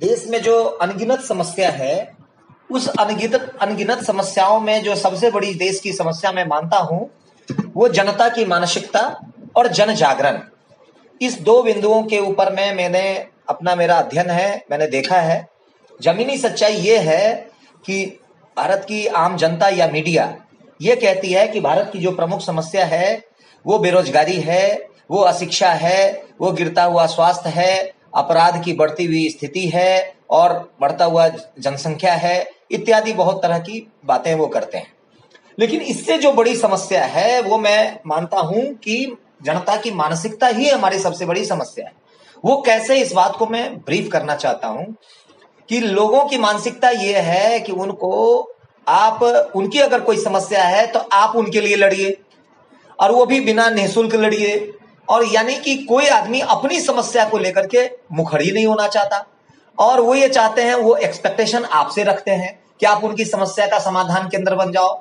देश में जो अनगिनत समस्या है, उस अनगिनत अनगिनत समस्याओं में जो सबसे बड़ी देश की समस्या मैं मानता हूं, वो जनता की मानसिकता और जन जागरण। इस दो बिंदुओं के ऊपर में मेरा अध्ययन है, मैंने देखा है। जमीनी सच्चाई ये है कि भारत की आम जनता या मीडिया ये कहती है कि भारत की जो प्रमुख समस्या है वो बेरोजगारी है, वो अशिक्षा है, वो गिरता हुआ स्वास्थ्य है, अपराध की बढ़ती हुई स्थिति है और बढ़ता हुआ जनसंख्या है, इत्यादि बहुत तरह की बातें वो करते हैं। लेकिन इससे जो बड़ी समस्या है वो मैं मानता हूं कि जनता की मानसिकता ही हमारी सबसे बड़ी समस्या है। वो कैसे, इस बात को मैं ब्रीफ करना चाहता हूं कि लोगों की मानसिकता ये है कि उनकी अगर कोई समस्या है तो आप उनके लिए लड़िए, और वो भी बिना निःशुल्क लड़िए। और यानी कि कोई आदमी अपनी समस्या को लेकर के मुखरी नहीं होना चाहता, और वो ये चाहते हैं, वो एक्सपेक्टेशन आपसे रखते हैं कि आप उनकी समस्या का समाधान केंद्र बन जाओ।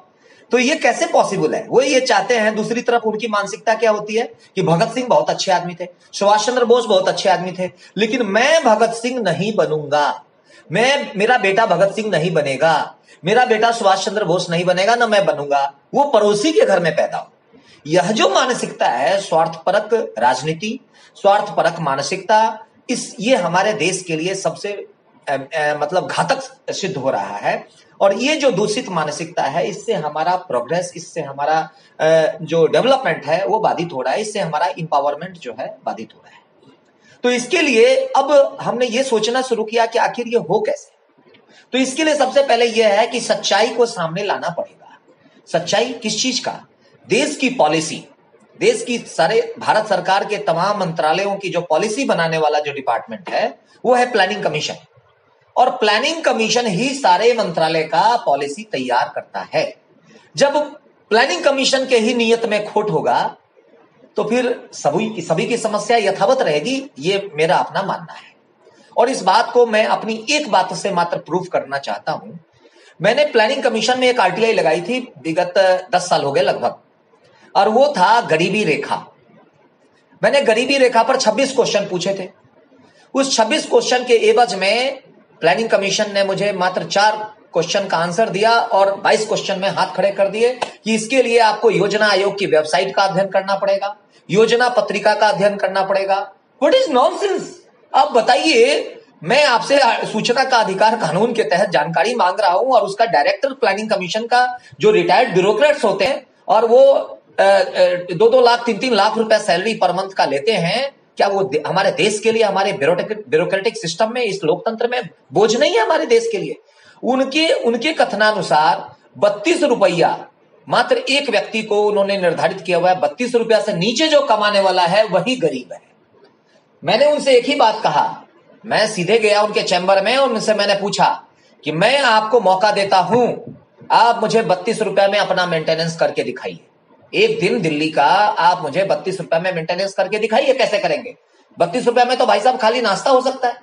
तो ये कैसे पॉसिबल है? वो ये चाहते हैं। दूसरी तरफ उनकी मानसिकता क्या होती है कि भगत सिंह बहुत अच्छे आदमी थे, सुभाष चंद्र बोस बहुत अच्छे आदमी थे, लेकिन मैं भगत सिंह नहीं बनूंगा, मेरा बेटा भगत सिंह नहीं बनेगा, मेरा बेटा सुभाष चंद्र बोस नहीं बनेगा, ना मैं बनूंगा, वो पड़ोसी के घर में पैदा हो। यह जो मानसिकता है, स्वार्थपरक राजनीति, स्वार्थपरक मानसिकता, ये हमारे देश के लिए सबसे मतलब घातक सिद्ध हो रहा है। और ये जो दूषित मानसिकता है, इससे हमारा प्रोग्रेस, इससे हमारा जो डेवलपमेंट है वो बाधित हो रहा है, इससे हमारा इंपावरमेंट जो है बाधित हो रहा है। तो इसके लिए अब हमने ये सोचना शुरू किया कि आखिर ये हो कैसे। तो इसके लिए सबसे पहले यह है कि सच्चाई को सामने लाना पड़ेगा। सच्चाई किस चीज का? देश की पॉलिसी, देश की सारे भारत सरकार के तमाम मंत्रालयों की जो पॉलिसी बनाने वाला जो डिपार्टमेंट है वो है प्लानिंग कमीशन, और प्लानिंग कमीशन ही सारे मंत्रालय का पॉलिसी तैयार करता है। जब प्लानिंग कमीशन के ही नियत में खोट होगा तो फिर सभी की समस्या यथावत रहेगी, ये मेरा अपना मानना है। और इस बात को मैं अपनी एक बात से मात्र प्रूफ करना चाहता हूं। मैंने प्लानिंग कमीशन में एक आरटीआई लगाई थी, विगत 10 साल हो गए लगभग, और वो था गरीबी रेखा। मैंने गरीबी रेखा पर 26 क्वेश्चन पूछे थे। उस 26 क्वेश्चन के एवज में प्लानिंग कमीशन ने मुझे मात्र 4 क्वेश्चन का आंसर दिया और 22 क्वेश्चन में हाथ खड़े कर दिए कि इसके लिए आपको योजना आयोग की वेबसाइट का अध्ययन करना पड़ेगा, योजना पत्रिका का अध्ययन करना पड़ेगा। What is nonsense? आप बताइए, मैं आपसे सूचना का अधिकार कानून के तहत जानकारी मांग रहा हूं, और उसका डायरेक्टर प्लानिंग कमीशन का जो रिटायर्ड ब्यूरोक्रेट्स होते हैं और वो 2-2 लाख 3-3 लाख रुपए सैलरी पर मंथ का लेते हैं, क्या वो हमारे देश के लिए, हमारे ब्यूरोक्रेटिक सिस्टम में, इस लोकतंत्र में बोझ नहीं है हमारे देश के लिए? उनके कथनानुसार 32 रुपया मात्र एक व्यक्ति को उन्होंने निर्धारित किया हुआ है। 32 रुपया से नीचे जो कमाने वाला है वही गरीब है। मैंने उनसे एक ही बात कहा, मैं सीधे गया उनके चैम्बर में और उनसे मैंने पूछा कि मैं आपको मौका देता हूं, आप मुझे 32 रुपया में अपना मेंटेनेंस करके दिखाइए। एक दिन दिल्ली का आप मुझे 32 रुपया में मेंटेनेंस करके दिखाइए, कैसे करेंगे? 32 रुपया में तो भाई साहब खाली नाश्ता हो सकता है,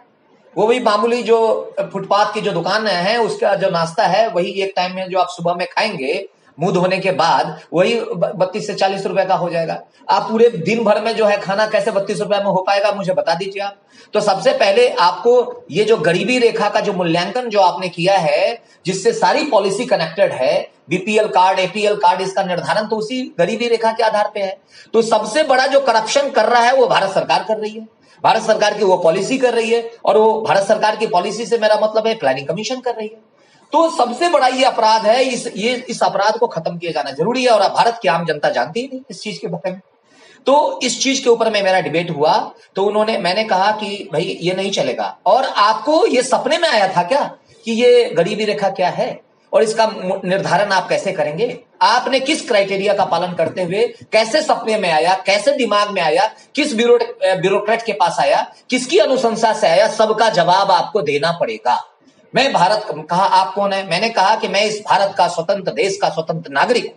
वो भी मामूली जो फुटपाथ की जो दुकान है उसका जो नाश्ता है वही एक टाइम में जो आप सुबह में खाएंगे मुंह धोने के बाद, वही 32 से 40 रुपए का हो जाएगा। आप पूरे दिन भर में जो है खाना कैसे 32 रुपए में हो पाएगा, मुझे बता दीजिए आप। तो सबसे पहले आपको ये जो गरीबी रेखा का जो मूल्यांकन जो आपने किया है, जिससे सारी पॉलिसी कनेक्टेड है, बीपीएल कार्ड, एपीएल कार्ड, इसका निर्धारण तो उसी गरीबी रेखा के आधार पे है। तो सबसे बड़ा जो करप्शन कर रहा है वो भारत सरकार कर रही है, भारत सरकार की वो पॉलिसी कर रही है, और वो भारत सरकार की पॉलिसी से मेरा मतलब है प्लानिंग कमीशन कर रही है। तो सबसे बड़ा ये अपराध है, इस अपराध को खत्म किया जाना जरूरी है, और भारत की आम जनता जानती ही नहीं इस चीज के बारे में। तो इस चीज के ऊपर में मेरा डिबेट हुआ, तो मैंने कहा कि भाई ये नहीं चलेगा। और आपको ये सपने में आया था क्या कि ये गरीबी रेखा क्या है और इसका निर्धारण आप कैसे करेंगे? आपने किस क्राइटेरिया का पालन करते हुए, कैसे सपने में आया, कैसे दिमाग में आया, किस ब्यूरोक्रेट के पास आया, किसकी अनुशंसा से आया, सबका जवाब आपको देना पड़ेगा। मैं कहा आप कौन है? मैंने कहा कि मैं इस भारत का स्वतंत्र देश का स्वतंत्र नागरिक हूं,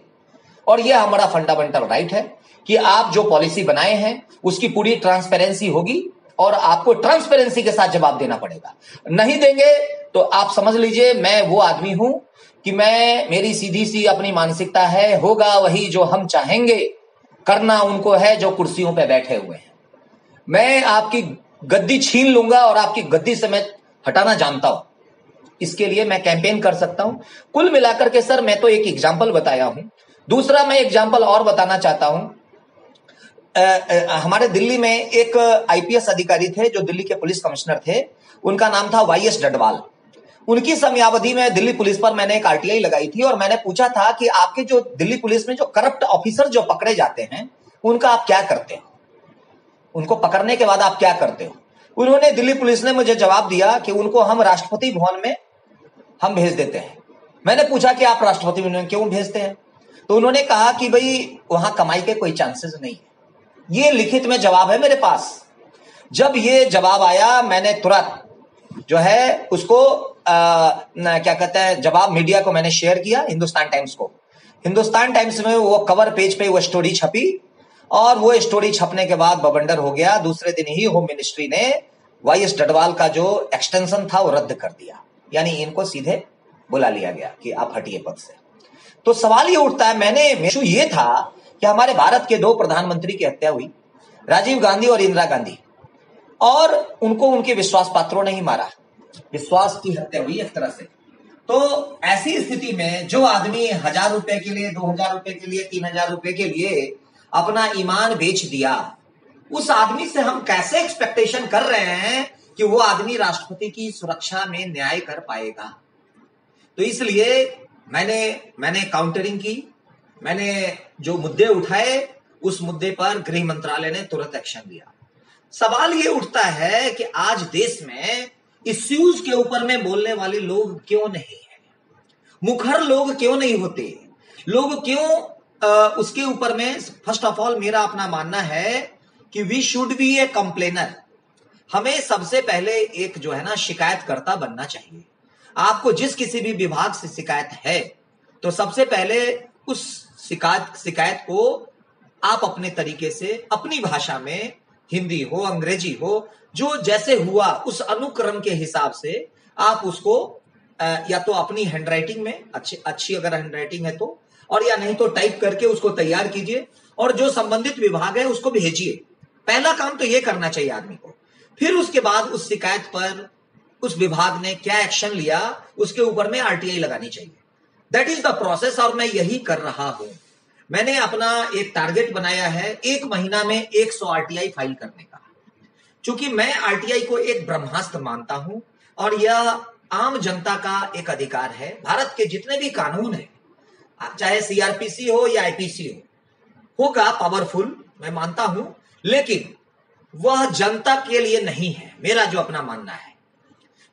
और यह हमारा फंडामेंटल राइट है कि आप जो पॉलिसी बनाए हैं उसकी पूरी ट्रांसपेरेंसी होगी, और आपको ट्रांसपेरेंसी के साथ जवाब देना पड़ेगा। नहीं देंगे तो आप समझ लीजिए मैं वो आदमी हूं कि मेरी सीधी सी अपनी मानसिकता है, होगा वही जो हम चाहेंगे, करना उनको है जो कुर्सियों पे बैठे हुए हैं। मैं आपकी गद्दी छीन लूंगा और आपकी गद्दी से मैं हटाना जानता हूं, इसके लिए मैं कैंपेन कर सकता हूं। कुल मिलाकर के सर मैं तो एक एग्जाम्पल बताया हूं। दूसरा मैं एग्जाम्पल और बताना चाहता हूं। हमारे दिल्ली में एक आईपीएस अधिकारी थे जो दिल्ली के पुलिस कमिश्नर थे, उनका नाम था वाईएस डडवाल। उनकी समयावधि में दिल्ली पुलिस पर मैंने एक आरटीआई लगाई थी और मैंने पूछा था कि आपके जो दिल्ली पुलिस में जो करप्ट ऑफिसर जो पकड़े जाते हैं उनका आप क्या करते हो, उनको पकड़ने के बाद आप क्या करते हो। उन्होंने, दिल्ली पुलिस ने मुझे जवाब दिया कि उनको हम राष्ट्रपति भवन में हम भेज देते हैं। मैंने पूछा कि आप राष्ट्रपति भवन में क्यों भेजते हैं, तो उन्होंने कहा कि भाई वहां कमाई के कोई चांसेस नहीं है। ये लिखित में जवाब है मेरे पास। जब ये जवाब आया मैंने तुरंत जो है उसको क्या कहते हैं, जवाब मीडिया को मैंने शेयर किया, हिंदुस्तान टाइम्स को। हिंदुस्तान टाइम्स में वो कवर पेज पे वो स्टोरी छपी और वो स्टोरी छपने के बाद बवंडर हो गया। दूसरे दिन ही होम मिनिस्ट्री ने वाईएस डडवाल का जो एक्सटेंशन था वो रद्द कर दिया, यानी इनको सीधे बुला लिया गया कि आप हटिए पद से। तो सवाल ये उठता है, इशू ये था कि हमारे भारत के दो प्रधानमंत्री की हत्या हुई, राजीव गांधी और इंदिरा गांधी, और उनको उनके विश्वास पात्रों ने ही मारा, विश्वास की हत्या हुई एक तरह से। तो ऐसी स्थिति में जो आदमी 1000 रुपए के लिए, 2000 रुपए के लिए, 3000 रुपए के लिए अपना ईमान बेच दिया, उस आदमी से हम कैसे एक्सपेक्टेशन कर रहे हैं कि वो आदमी राष्ट्रपति की सुरक्षा में न्याय कर पाएगा। तो इसलिए मैंने काउंटरिंग की, मैंने जो मुद्दे उठाए उस मुद्दे पर गृह मंत्रालय ने तुरंत एक्शन लिया। सवाल ये उठता है कि आज देश में इश्यूज के ऊपर में बोलने वाले लोग क्यों नहीं है, मुखर लोग क्यों नहीं होते, लोग क्यों उसके ऊपर में। फर्स्ट ऑफ ऑल मेरा अपना मानना है कि we should be a complainer. हमें सबसे पहले एक जो है ना शिकायतकर्ता बनना चाहिए। आपको जिस किसी भी विभाग से शिकायत है तो सबसे पहले उस शिकायत को आप अपने तरीके से, अपनी भाषा में, हिंदी हो अंग्रेजी हो, जो जैसे हुआ उस अनुक्रम के हिसाब से आप उसको या तो अपनी हैंडराइटिंग में अच्छी अगर हैंडराइटिंग है तो, और या नहीं तो टाइप करके उसको तैयार कीजिए और जो संबंधित विभाग है उसको भेजिए। पहला काम तो ये करना चाहिए आदमी को। फिर उसके बाद उस शिकायत पर उस विभाग ने क्या एक्शन लिया उसके ऊपर में आरटीआई लगानी चाहिए। दैट इज द प्रोसेस और मैं यही कर रहा हूं। मैंने अपना एक टारगेट बनाया है 1 महीना में 100 आरटीआई फाइल करने का, क्योंकि मैं आरटीआई को एक ब्रह्मास्त्र मानता हूं और यह आम जनता का एक अधिकार है। भारत के जितने भी कानून है, चाहे सीआरपीसी हो या आईपीसी होगा पावरफुल, मैं मानता हूं, लेकिन वह जनता के लिए नहीं है। मेरा जो अपना मानना है,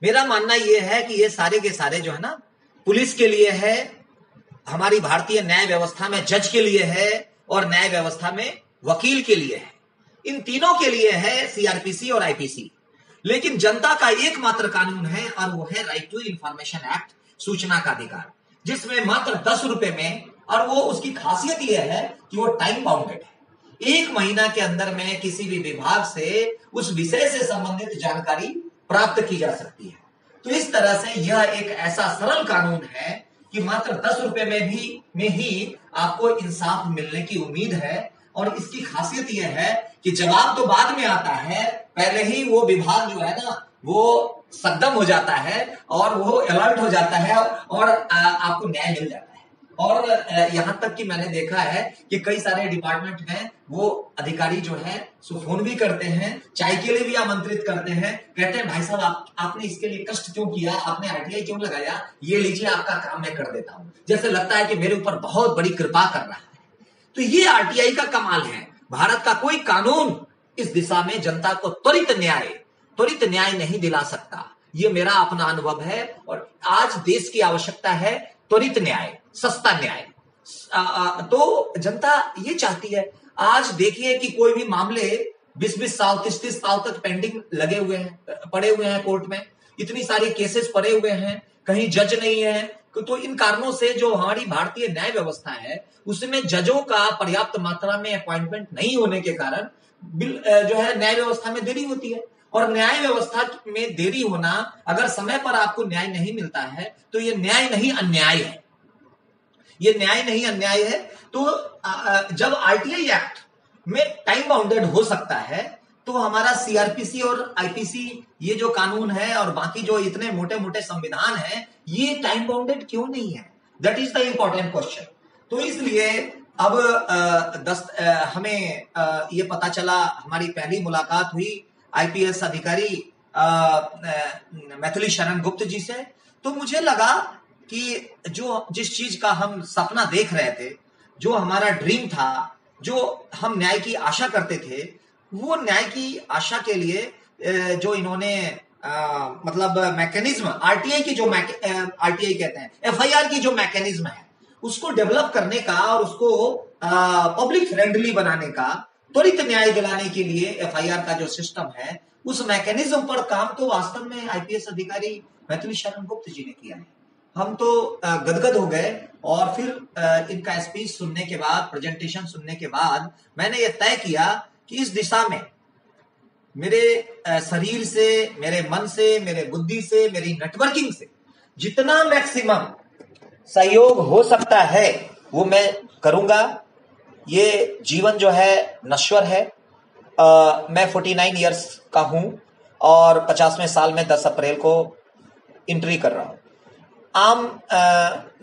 मेरा मानना यह है कि ये सारे के सारे जो है ना पुलिस के लिए है, हमारी भारतीय न्याय व्यवस्था में जज के लिए है और न्याय व्यवस्था में वकील के लिए है। इन तीनों के लिए है सीआरपीसी और आईपीसी। लेकिन जनता का एकमात्र कानून है और वो है राइट टू इंफॉर्मेशन एक्ट, सूचना का अधिकार, जिसमें मात्र 10 रुपए में, और वो उसकी खासियत यह है कि वो टाइम बाउंडेड है। 1 महीना के अंदर में किसी भी विभाग से उस विषय से संबंधित जानकारी प्राप्त की जा सकती है। तो इस तरह से यह एक ऐसा सरल कानून है कि मात्र 10 रुपए में ही आपको इंसाफ मिलने की उम्मीद है। और इसकी खासियत यह है कि जवाब तो बाद में आता है, पहले ही वो विभाग जो है ना वो सद्दम हो जाता है और वो अलर्ट हो जाता है और आपको न्याय मिल जाता है। और यहां तक कि मैंने देखा है कि कई सारे डिपार्टमेंट में वो अधिकारी जो है सो फोन भी करते हैं, चाय के लिए भी आमंत्रित करते हैं, कहते हैं भाई साहब आपने इसके लिए कष्ट क्यों किया, आपने आरटीआई क्यों लगाया, ये लीजिए आपका काम मैं कर देता हूं। जैसे लगता है कि मेरे ऊपर बहुत बड़ी कृपा कर रहा है। तो ये आरटीआई का कमाल है। भारत का कोई कानून इस दिशा में जनता को त्वरित न्याय नहीं दिला सकता। ये मेरा अपना अनुभव है और आज देश की आवश्यकता है त्वरित न्याय, सस्ता न्याय। तो जनता ये चाहती है। आज देखिए कि कोई भी मामले 20-20 साल 30-30 साल तक पेंडिंग लगे हुए हैं, पड़े हुए हैं कोर्ट में, इतनी सारी केसेस पड़े हुए हैं, कहीं जज नहीं है। तो इन कारणों से जो हमारी भारतीय न्याय व्यवस्था है उसमें जजों का पर्याप्त मात्रा में अपॉइंटमेंट नहीं होने के कारण जो है न्याय व्यवस्था में देरी होती है। और न्याय व्यवस्था में देरी होना, अगर समय पर आपको न्याय नहीं मिलता है तो ये न्याय नहीं अन्याय है, ये न्याय नहीं अन्याय है। तो जब आरटीआई एक्ट में टाइम बाउंडेड हो सकता है तो हमारा सीआरपीसी और आईपीसी ये जो कानून है और बाकी जो इतने मोटे मोटे संविधान है, ये टाइम बाउंडेड क्यों नहीं है? That is the important question. तो इसलिए अब हमें ये पता चला, हमारी पहली मुलाकात हुई आईपीएस अधिकारी मैथिली शरण गुप्त जी से। तो मुझे लगा कि जिस चीज का हम सपना देख रहे थे, जो हमारा ड्रीम था, जो हम न्याय की आशा करते थे, वो न्याय की आशा के लिए जो इन्होंने मतलब मैकेनिज्म, आरटीआई की जो आरटीआई कहते हैं, एफआईआर की जो मैकेनिज्म है, उसको डेवलप करने का और उसको पब्लिक फ्रेंडली बनाने का, त्वरित न्याय दिलाने के लिए एफआईआर का जो सिस्टम है, उस मैकेनिज्म पर काम तो वास्तव में आईपीएस अधिकारी मैथिली शरण गुप्त जी ने किया है। हम तो गदगद हो गए और फिर इनका स्पीच सुनने के बाद, प्रेजेंटेशन सुनने के बाद मैंने ये तय किया कि इस दिशा में मेरे शरीर से, मेरे मन से, मेरे बुद्धि से, मेरी नेटवर्किंग से जितना मैक्सिमम सहयोग हो सकता है वो मैं करूंगा। ये जीवन जो है नश्वर है। मैं 49 इयर्स का हूं और 50वें साल में 10 अप्रैल को एंट्री कर रहा हूं। आम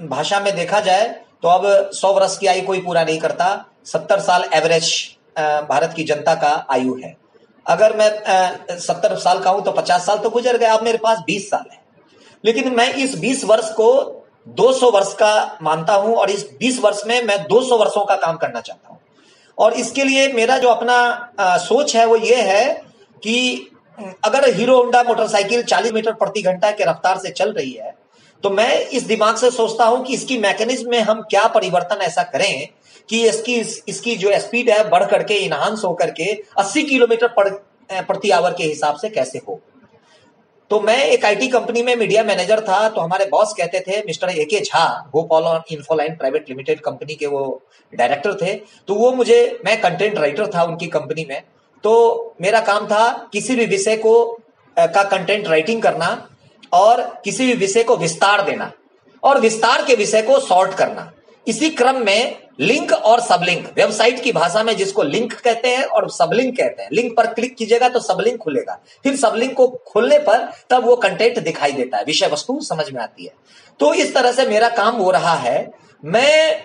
भाषा में देखा जाए तो अब 100 वर्ष की आयु कोई पूरा नहीं करता। 70 साल एवरेज भारत की जनता का आयु है। अगर मैं 70 साल का हूं तो 50 साल तो गुजर गए, अब मेरे पास 20 साल है। लेकिन मैं इस 20 वर्ष को 200 वर्ष का मानता हूं और इस 20 वर्ष में मैं 200 वर्षों का काम करना चाहता हूं। और इसके लिए मेरा जो अपना सोच है वो ये है कि अगर हीरो होंडा मोटरसाइकिल 40 मीटर प्रति घंटा के रफ्तार से चल रही है, तो मैं इस दिमाग से सोचता हूं कि इसकी मैकेनिज्म में हम क्या परिवर्तन ऐसा करें कि इसकी जो स्पीड है बढ़ करके, इनहांस होकर के 80 किलोमीटर प्रति आवर के हिसाब से कैसे हो। तो मैं एक आईटी कंपनी में मीडिया मैनेजर था, तो हमारे बॉस कहते थे, mister A K Jha, Bhopal Infoline private limited company के वो डायरेक्टर थे। तो वो मैं कंटेंट राइटर था उनकी कंपनी में। तो मेरा काम था किसी भी विषय को का कंटेंट राइटिंग करना और किसी भी विषय को विस्तार देना और विस्तार के विषय को सॉर्ट करना। इसी क्रम में लिंक और सबलिंक, वेबसाइट की भाषा में जिसको लिंक कहते हैं और सबलिंक कहते हैं। लिंक पर क्लिक कीजिएगा तो सबलिंक खुलेगा, फिर सबलिंक को खोलने पर तब वो कंटेंट दिखाई देता है, विषय वस्तु समझ में आती है। तो इस तरह से मेरा काम हो रहा है। मैं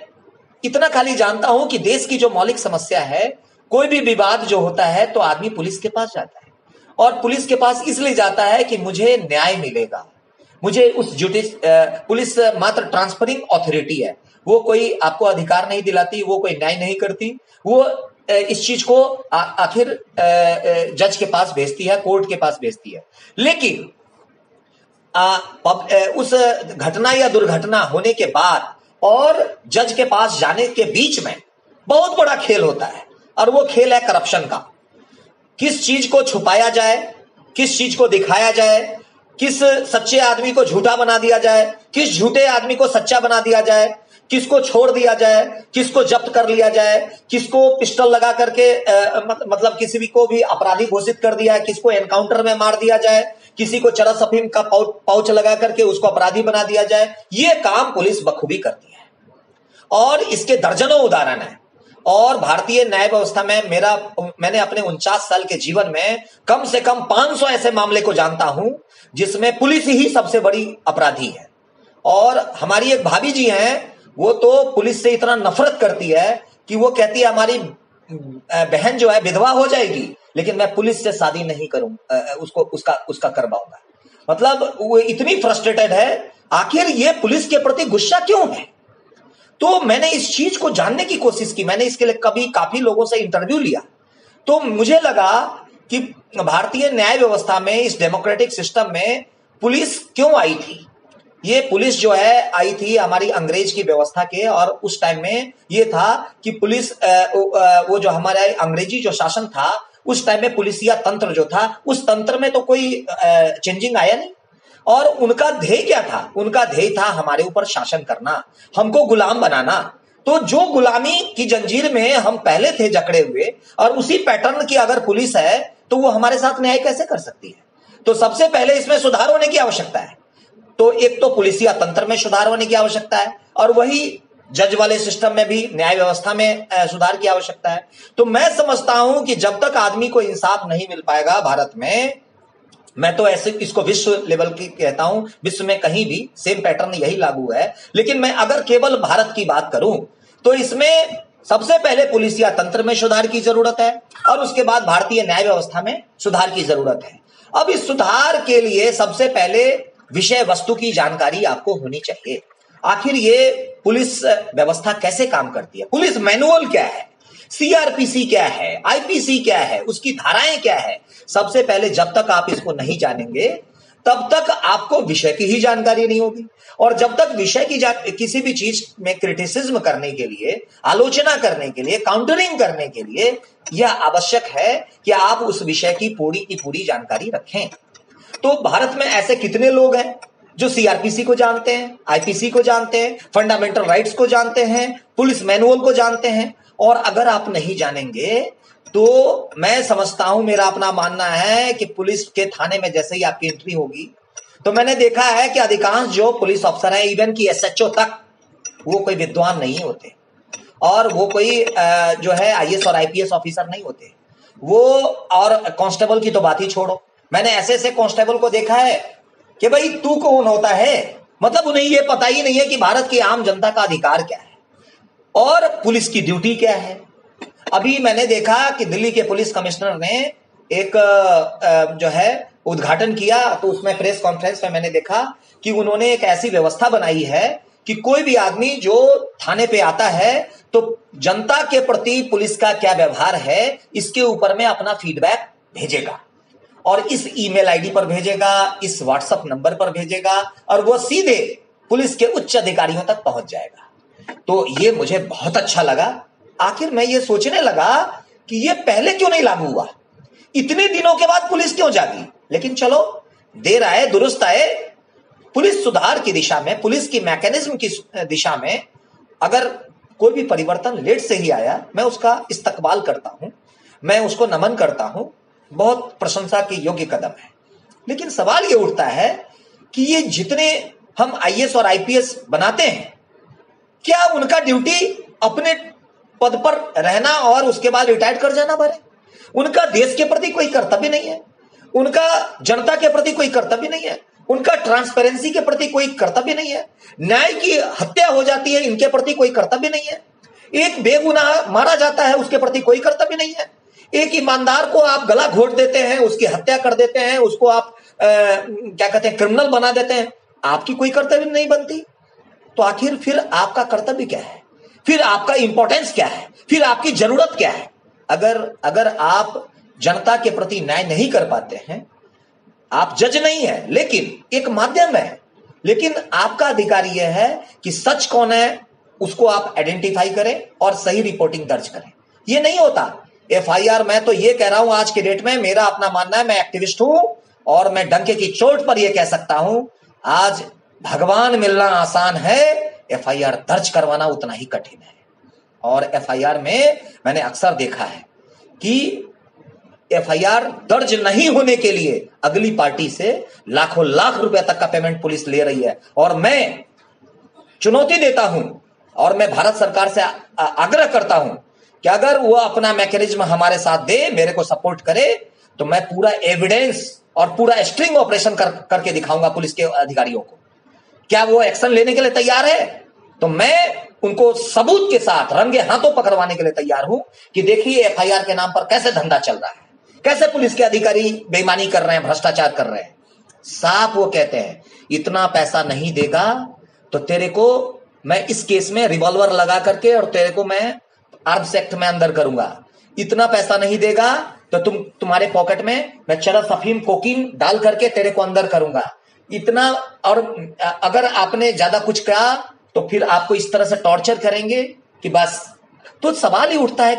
इतना खाली जानता हूं कि देश की जो मौलिक समस्या है, कोई भी विवाद जो होता है तो आदमी पुलिस के पास जाता है और पुलिस के पास इसलिए जाता है कि मुझे न्याय मिलेगा। मुझे पुलिस मात्र ट्रांसफरिंग अथॉरिटी है, वो कोई आपको अधिकार नहीं दिलाती, वो कोई न्याय नहीं करती। वो इस चीज को आखिर जज के पास भेजती है, कोर्ट के पास भेजती है। लेकिन उस घटना या दुर्घटना होने के बाद और जज के पास जाने के बीच में बहुत बड़ा खेल होता है और वो खेल है करप्शन का। किस चीज को छुपाया जाए, किस चीज को दिखाया जाए, किस सच्चे आदमी को झूठा बना दिया जाए, किस झूठे आदमी को सच्चा बना दिया जाए, किसको छोड़ दिया जाए, किसको जब्त कर लिया जाए, किसको पिस्टल लगा करके मतलब किसी भी को भी अपराधी घोषित कर दिया है, किसको एनकाउंटर में मार दिया जाए, किसी को चरस अफीम का पाउच लगा करके उसको अपराधी बना दिया जाए। ये काम पुलिस बखूबी करती है और इसके दर्जनों उदाहरण है। और भारतीय न्याय व्यवस्था में मैंने अपने 49 साल के जीवन में कम से कम 500 ऐसे मामले को जानता हूं जिसमें पुलिस ही सबसे बड़ी अपराधी है। और हमारी एक भाभी जी हैं, वो तो पुलिस से इतना नफरत करती है कि वो कहती है हमारी बहन जो है विधवा हो जाएगी लेकिन मैं पुलिस से शादी नहीं करूं, उसका करवाऊंगा। मतलब वो इतनी फ्रस्ट्रेटेड है, आखिर ये पुलिस के प्रति गुस्सा क्यों है। तो मैंने इस चीज को जानने की कोशिश की। मैंने इसके लिए काफी लोगों से इंटरव्यू लिया। तो मुझे लगा कि भारतीय न्याय व्यवस्था में, इस डेमोक्रेटिक सिस्टम में पुलिस क्यों आई थी। ये पुलिस जो है आई थी हमारी अंग्रेज की व्यवस्था के, और उस टाइम में ये था कि पुलिस वो जो हमारा अंग्रेजी जो शासन था उस टाइम में पुलिसिया तंत्र जो था, उस तंत्र में तो कोई चेंजिंग आया नहीं। और उनका ध्येय क्या था? उनका ध्येय था हमारे ऊपर शासन करना, हमको गुलाम बनाना। तो जो गुलामी की जंजीर में हम पहले थे जकड़े हुए, और उसी पैटर्न की अगर पुलिस है तो वो हमारे साथ न्याय कैसे कर सकती है। तो सबसे पहले इसमें सुधार होने की आवश्यकता है। तो एक तो पुलिसिया तंत्र में सुधार होने की आवश्यकता है, और वही जज वाले सिस्टम में भी, न्याय व्यवस्था में सुधार की आवश्यकता है। तो मैं समझता हूं कि जब तक आदमी को इंसाफ नहीं मिल पाएगा भारत में, मैं तो ऐसे इसको विश्व लेवल की कहता हूं, विश्व में कहीं भी सेम पैटर्न यही लागू है, लेकिन मैं अगर केवल भारत की बात करूं तो इसमें सबसे पहले पुलिसिया तंत्र में सुधार की जरूरत है और उसके बाद भारतीय न्याय व्यवस्था में सुधार की जरूरत है। अब इस सुधार के लिए सबसे पहले विषय वस्तु की जानकारी आपको होनी चाहिए। आखिर ये पुलिस व्यवस्था कैसे काम करती है, पुलिस मैनुअल क्या है, सीआरपीसी क्या है, आईपीसी क्या है, उसकी धाराएं क्या है, सबसे पहले जब तक आप इसको नहीं जानेंगे तब तक आपको विषय की ही जानकारी नहीं होगी। और जब तक विषय की किसी भी चीज में क्रिटिसिज्म करने के लिए, आलोचना करने के लिए, काउंटरिंग करने के लिए यह आवश्यक है कि आप उस विषय की पूरी जानकारी रखें। तो भारत में ऐसे कितने लोग हैं जो सीआरपीसी को जानते हैं, आईपीसी को जानते हैं, फंडामेंटल राइट्स को जानते हैं, पुलिस मैनुअल को जानते हैं। और अगर आप नहीं जानेंगे तो मैं समझता हूं, मेरा अपना मानना है कि पुलिस के थाने में जैसे ही आपकी एंट्री होगी तो मैंने देखा है कि अधिकांश जो पुलिस अफसर हैं, इवन की एसएचओ तक, वो कोई विद्वान नहीं होते और वो कोई जो है आईएएस और आईपीएस ऑफिसर नहीं होते वो। और कांस्टेबल की तो बात ही छोड़ो, मैंने ऐसे ऐसे कांस्टेबल को देखा है कि भाई तू कौन होता है, मतलब उन्हें ये पता ही नहीं है कि भारत की आम जनता का अधिकार क्या है और पुलिस की ड्यूटी क्या है। अभी मैंने देखा कि दिल्ली के पुलिस कमिश्नर ने एक जो है उद्घाटन किया, तो उसमें प्रेस कॉन्फ्रेंस में मैंने देखा कि उन्होंने एक ऐसी व्यवस्था बनाई है कि कोई भी आदमी जो थाने पे आता है तो जनता के प्रति पुलिस का क्या व्यवहार है इसके ऊपर में अपना फीडबैक भेजेगा और इस ईमेल आईडी पर भेजेगा, इस व्हाट्सएप नंबर पर भेजेगा और वो सीधे पुलिस के उच्च अधिकारियों तक पहुंच जाएगा। तो ये मुझे बहुत अच्छा लगा। आखिर मैं ये सोचने लगा कि ये पहले क्यों नहीं लागू हुआ, इतने दिनों के बाद पुलिस क्यों जागी। लेकिन चलो, देर आए दुरुस्त आए। पुलिस सुधार की दिशा में, पुलिस की मैकेनिज्म की दिशा में अगर कोई भी परिवर्तन लेट से ही आया, मैं उसका इस्तकबाल करता हूं, मैं उसको नमन करता हूं, बहुत प्रशंसा के योग्य कदम है। लेकिन सवाल ये उठता है कि ये जितने हम आईएएस और आईपीएस बनाते हैं, क्या उनका ड्यूटी अपने पद पर रहना और उसके बाद रिटायर कर जाना भरे? उनका देश के प्रति कोई कर्तव्य नहीं है, उनका जनता के प्रति कोई कर्तव्य नहीं है, उनका ट्रांसपेरेंसी के प्रति कोई कर्तव्य नहीं है, न्याय की हत्या हो जाती है इनके प्रति कोई कर्तव्य नहीं है, एक बेगुनाह मारा जाता है उसके प्रति कोई कर्तव्य नहीं है, एक ईमानदार को आप गला घोट देते हैं, उसकी हत्या कर देते हैं, उसको आप क्या कहते हैं, क्रिमिनल बना देते हैं, आपकी कोई कर्तव्य नहीं बनती। तो आखिर फिर आपका कर्तव्य क्या है, फिर आपका इंपॉर्टेंस क्या है, फिर आपकी जरूरत क्या है? अगर आप जनता के प्रति न्याय नहीं कर पाते हैं, आप जज नहीं है लेकिन एक माध्यम है, लेकिन आपका अधिकार यह है कि सच कौन है उसको आप आइडेंटिफाई करें और सही रिपोर्टिंग दर्ज करें। ये नहीं होता एफआईआर। मैं तो ये कह रहा हूं आज के डेट में, मेरा अपना मानना है, मैं एक्टिविस्ट हूं और मैं डंके की चोट पर यह कह सकता हूं, आज भगवान मिलना आसान है, एफआईआर दर्ज करवाना उतना ही कठिन है। और एफआईआर में मैंने अक्सर देखा है कि एफआईआर दर्ज नहीं होने के लिए अगली पार्टी से लाखों लाख रुपए तक का पेमेंट पुलिस ले रही है। और मैं चुनौती देता हूं और मैं भारत सरकार से आग्रह करता हूं कि अगर वो अपना मैकेनिज्म हमारे साथ दे, मेरे को सपोर्ट करे, तो मैं पूरा एविडेंस और पूरा स्ट्रिंग ऑपरेशन करके दिखाऊंगा पुलिस के अधिकारियों को। क्या वो एक्शन लेने के लिए तैयार है? तो मैं उनको सबूत के साथ रंगे हाथों पकड़वाने के लिए तैयार हूं कि देखिए एफआईआर के नाम पर कैसे धंधा चल रहा है, कैसे पुलिस के अधिकारी बेईमानी कर रहे हैं, भ्रष्टाचार कर रहे हैं। साफ वो कहते हैं, इतना पैसा नहीं देगा तो तेरे को मैं इस केस में रिवॉल्वर लगा करके और तेरे को मैं आर्म्स एक्ट में अंदर करूंगा, इतना पैसा नहीं देगा तो तुम्हारे पॉकेट में मैं चरस अफीम कोकीन डाल करके तेरे को अंदर करूंगा, इतना। और अगर आपने ज्यादा कुछ कहा तो फिर आपको इस तरह से टॉर्चर करेंगे कि बस। तो सवाल ही उठता है,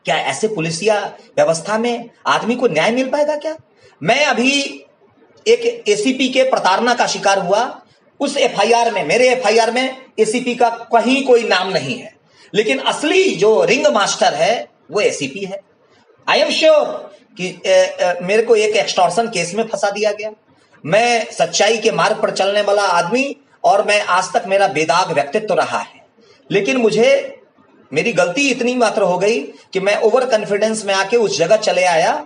क्या ऐसे पुलिसिया व्यवस्था में आदमी को न्याय मिल पाएगा क्या? मैं अभी एक एसीपी के प्रताड़ना का शिकार हुआ, उस एफआईआर में, मेरे एफआईआर में एसीपी का कहीं कोई नाम नहीं है, लेकिन असली जो रिंग मास्टर है वो एसीपी है। आई एम श्योर कि मेरे को एक एक्सटॉर्शन केस में फंसा दिया गया। मैं सच्चाई के मार्ग पर चलने वाला आदमी और मैं आज तक मेरा बेदाग व्यक्तित्व रहा है, लेकिन मुझे मेरी गलती इतनी मात्र हो गई कि मैं ओवर कॉन्फिडेंस में आके उस जगह चले आया।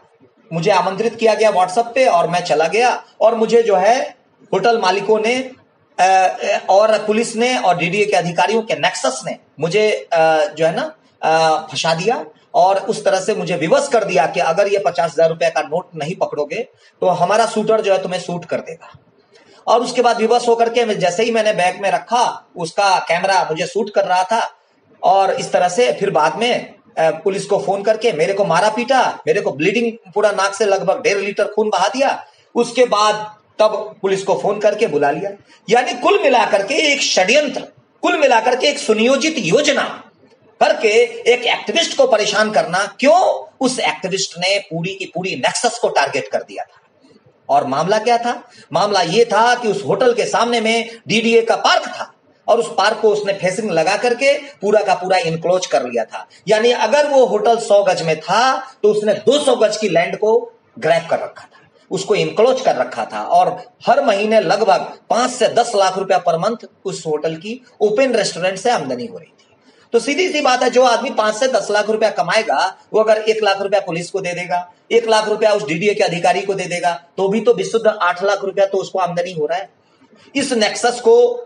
मुझे आमंत्रित किया गया व्हाट्सएप पे और मैं चला गया, और मुझे जो है होटल मालिकों ने और पुलिस ने और डीडीए के अधिकारियों के नेक्सस ने मुझे जो है ना फंसा दिया, और उस तरह से मुझे विवश कर दिया कि अगर ये 50,000 रुपए का नोट नहीं पकड़ोगे तो हमारा शूटर जो है तुम्हें शूट कर देगा। और उसके बाद विवश होकर के जैसे ही मैंने बैग में रखा, उसका कैमरा मुझे शूट कर रहा था, और इस तरह से फिर बाद में पुलिस को फोन करके मेरे को मारा पीटा, मेरे को ब्लीडिंग पूरा नाक से लगभग 1.5 लीटर खून बहा दिया। उसके बाद तब पुलिस को फोन करके बुला लिया। यानी कुल मिलाकर के एक षड्यंत्र, कुल मिलाकर के एक सुनियोजित योजना करके एक एक्टिविस्ट को परेशान करना। क्यों? उस एक्टिविस्ट ने पूरी की पूरी नेक्सस को टारगेट कर दिया था। और मामला क्या था? मामला यह था कि उस होटल के सामने में डीडीए का पार्क था, और उस पार्क को उसने फेंसिंग लगा करके पूरा का पूरा इनक्लोज कर लिया था। यानी अगर वो होटल 100 गज में था तो उसने 200 गज की लैंड को ग्रैब कर रखा था, उसको इनक्लोज कर रखा था, और हर महीने लगभग 5 से 10 लाख रुपया पर मंथ उस होटल की ओपन रेस्टोरेंट से आमदनी हो रही थी। तो सीधी सी बात है, जो आदमी 5 से 10 लाख रुपया कमाएगा वो अगर 1 लाख रुपया पुलिस को दे देगा, 1 लाख रुपया उस डीडीए के अधिकारी को दे देगा, तो भी तो विशुद्ध 8 लाख रुपया तो उसको आमदनी हो रहा है। इस नेक्सस को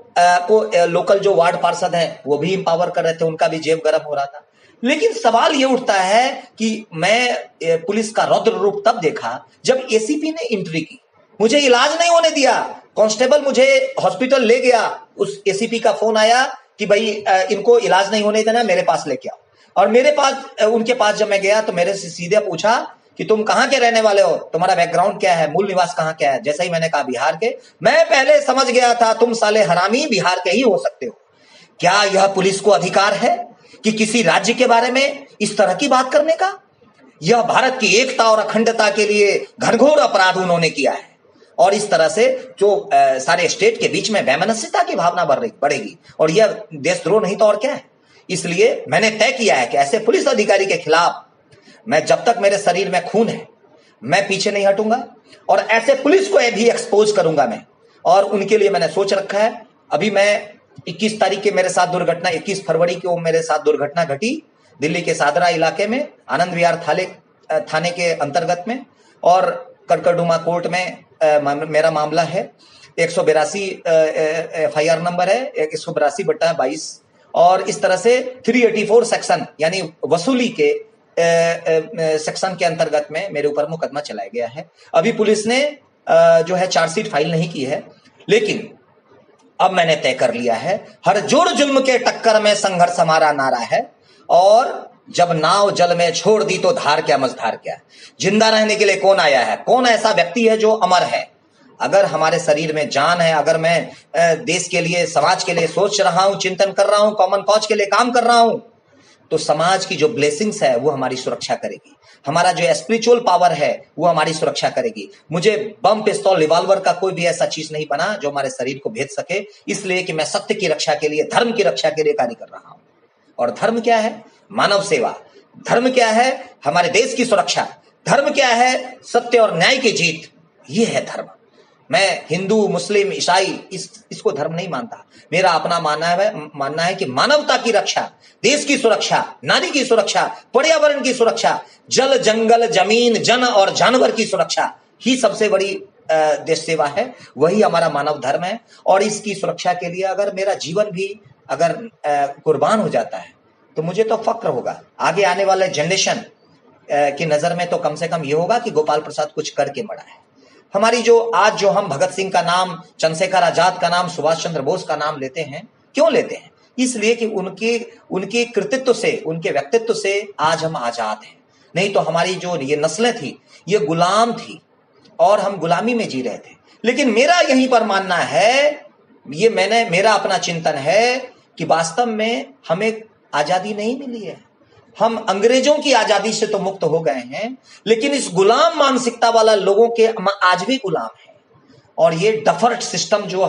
लोकल जो वार्ड पार्षद है वो भी इंपावर कर रहे थे, उनका भी जेब गर्म हो रहा था। लेकिन सवाल ये उठता है कि मैं पुलिस का रौद्र रूप तब देखा जब एसीपी ने एंट्री की। मुझे इलाज नहीं होने दिया, कांस्टेबल मुझे हॉस्पिटल ले गया। उस एसीपी का फोन आया कि भाई इनको इलाज नहीं होने देना, मेरे पास लेके आओ। और मेरे पास, उनके पास जब मैं गया तो मेरे से सीधे पूछा कि तुम कहां के रहने वाले हो, तुम्हारा बैकग्राउंड क्या है, मूल निवास कहां क्या है। जैसा ही मैंने कहा बिहार के, मैं पहले समझ गया था तुम साले हरामी बिहार के ही हो सकते हो। क्या यह पुलिस को अधिकार है कि किसी राज्य के बारे में इस तरह की बात करने का? यह भारत की एकता और अखंडता के लिए घनघोर अपराध उन्होंने किया है, और इस तरह से जो सारे स्टेट के बीच में वैमनस्यता की भावना बढ़ेगी, और यह देशद्रोह नहीं तो और क्या है। इसलिए मैंने तय किया है कि ऐसे पुलिस अधिकारी के खिलाफ मैं, जब तक मेरे शरीर में खून है, मैं पीछे नहीं हटूंगा, और ऐसे पुलिस को भी एक्सपोज करूंगा मैं। और उनके लिए मैंने सोच रखा है। अभी मैं 21 तारीख के मेरे साथ दुर्घटना, 21 फरवरी को मेरे साथ दुर्घटना घटी दिल्ली के सादरा इलाके में, आनंद विहार थाने के अंतर्गत में, और कड़कड़डुमा कोर्ट में मेरा मामला है। 182 FIR नंबर है, 182/22, और इस तरह से 384 सेक्शन यानी वसूली के सेक्शन के अंतर्गत में मेरे ऊपर मुकदमा चलाया गया है। अभी पुलिस ने जो है चार्जशीट फाइल नहीं की है, लेकिन अब मैंने तय कर लिया है, हर जोर जुल्म के टक्कर में संघर्ष हमारा नारा है, और जब नाव जल में छोड़ दी तो धार क्या मझधार क्या। जिंदा रहने के लिए कौन आया है? कौन ऐसा व्यक्ति है जो अमर है? अगर हमारे शरीर में जान है, अगर मैं देश के लिए, समाज के लिए सोच रहा हूं, चिंतन कर रहा हूं, कॉमन कॉज के लिए काम कर रहा हूं, तो समाज की जो ब्लेसिंग्स है वो हमारी सुरक्षा करेगी। हमारा जो स्पिरिचुअल पावर है वो हमारी सुरक्षा करेगी। मुझे बम, पिस्तौल, रिवॉल्वर का कोई भी ऐसा चीज नहीं बना जो हमारे शरीर को भेद सके, इसलिए कि मैं सत्य की रक्षा के लिए, धर्म की रक्षा के लिए कार्य कर रहा हूं। और धर्म क्या है? मानव सेवा। धर्म क्या है? हमारे देश की सुरक्षा। धर्म क्या है? सत्य और न्याय की जीत। ये है धर्म। मैं हिंदू, मुस्लिम, ईसाई इसको धर्म नहीं मानता। मेरा अपना मानना है कि मानवता की रक्षा, देश की सुरक्षा, नारी की सुरक्षा, पर्यावरण की सुरक्षा, जल, जंगल, जमीन, जन और जानवर की सुरक्षा ही सबसे बड़ी देश सेवा है। वही हमारा मानव धर्म है, और इसकी सुरक्षा के लिए अगर मेरा जीवन भी अगर कुर्बान हो जाता है तो मुझे तो फक्र होगा। आगे आने वाले जनरेशन की नजर में तो कम से कम ये होगा कि गोपाल प्रसाद कुछ करके मरा है। हमारी जो आज जो हम भगत सिंह का नाम, चंद्रशेखर आजाद का नाम, सुभाष चंद्र बोस का नाम लेते हैं, क्यों लेते हैं? इसलिए कि उनके कृतित्व से, उनके व्यक्तित्व से आज हम आजाद हैं। नहीं तो हमारी जो ये नस्लें थी ये गुलाम थी, और हम गुलामी में जी रहे थे। लेकिन मेरा यहीं पर मानना है, ये मेरा अपना चिंतन है कि वास्तव में हमें आजादी नहीं मिली है। हम अंग्रेजों की आजादी से तो मुक्त हो गए हैं, लेकिन इस गुलाम मानसिकता वाला लोगों के आज भी गुलाम है। और ये डफर्ड सिस्टम जो